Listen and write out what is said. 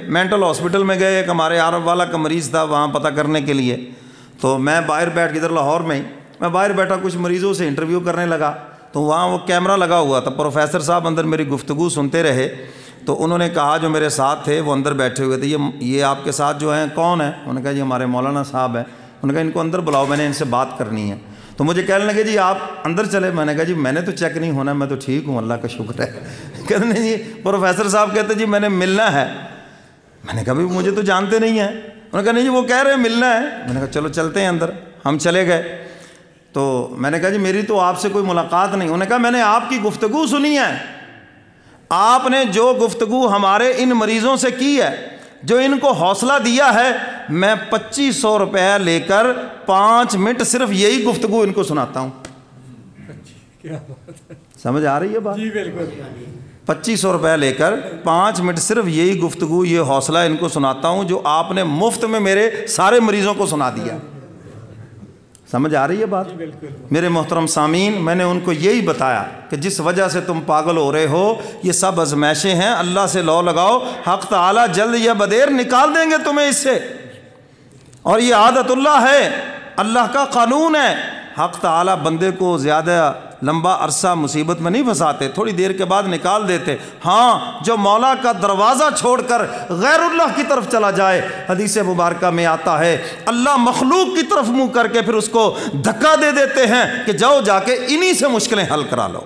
Mental hospital میں گئے، ایک ہمارے عرب والا کا مریض تھا وہاں پتہ کرنے کے لیے، تو میں باہر بیٹھ کے ادھر لاہور میں ہی میں باہر بیٹھا کچھ مریضوں سے انٹرویو کرنے لگا، تو وہاں وہ کیمرہ لگا ہوا تھا، پروفیسر صاحب اندر میری گفتگو سنتے رہے، تو انہوں نے کہا جو میرے ساتھ تھے وہ اندر بیٹھے ہوئے تھے، یہ آپ کے ساتھ جو ہیں کون ہیں؟ انہوں نے کہا جی ہمارے مولانا صاحب ہیں۔ انہوں نے کہا ان کو اندر بلاؤ، میں نے ان سے بات کرنی ہے۔ تو مجھے کہنے لگے جی آپ اندر چلے، میں نے کہا جی میں نے تو چیک نہیں ہونا، میں تو ٹھیک ہوں اللہ کا شکر ہے۔ کہتے ہیں جی پروفیسر صاحب کہتے جی میں نے ملنا ہے۔ میں نے کہا بھی مجھے تو جانتے نہیں ہیں۔ انہوں نے کہا نہیں جی وہ کہہ رہے ہیں ملنا ہے۔ میں نے کہا چلو چلتے ہیں اندر۔ ہم چلے گئے، تو میں نے کہا جی میری تو آپ سے کوئی ملاقات نہیں۔ انہوں نے کہا میں نے آپ کی گفتگو سنی ہے، آپ نے جو گفتگو ہمارے ان مریضوں سے کی ہے، جو ان کو حوصلہ دیا ہے، میں 2500 روپے لے کر 5 منٹ صرف یہی گفتگو ان کو سناتا ہوں۔ سمجھ آ رہی ہے بات؟ جی بالکل۔ 2500 روپے لے کر 5 منٹ صرف یہی گفتگو، یہ حوصلہ ان کو سناتا ہوں جو آپ نے مفت میں میرے سارے مریضوں کو سنا دیا۔ سمجھ آ رہی ہے بات؟ میرے محترم سامعین، میں نے ان کو یہی بتایا کہ جس وجہ سے تم پاگل ہو رہے ہو یہ سب آزمائشیں ہیں، اللہ سے لو لگاؤ، حق تعالیٰ جلد یا بدیر نکال دیں گے تمہیں اس سے، اور یہ عادت اللہ ہے، اللہ کا قانون ہے۔ حق تعالیٰ بندے کو زیادہ لمبا عرصہ مصیبت میں نہیں پھنساتے، تھوڑی دیر کے بعد نکال دیتے۔ ہاں جو مولا کا دروازہ چھوڑ کر غیر اللہ کی طرف چلا جائے، حدیث مبارکہ میں آتا ہے اللہ مخلوق کی طرف منہ کر کے پھر اس کو دھکا دے دیتے ہیں کہ جاؤ جا کے انہی سے مشکلیں حل کرا لو۔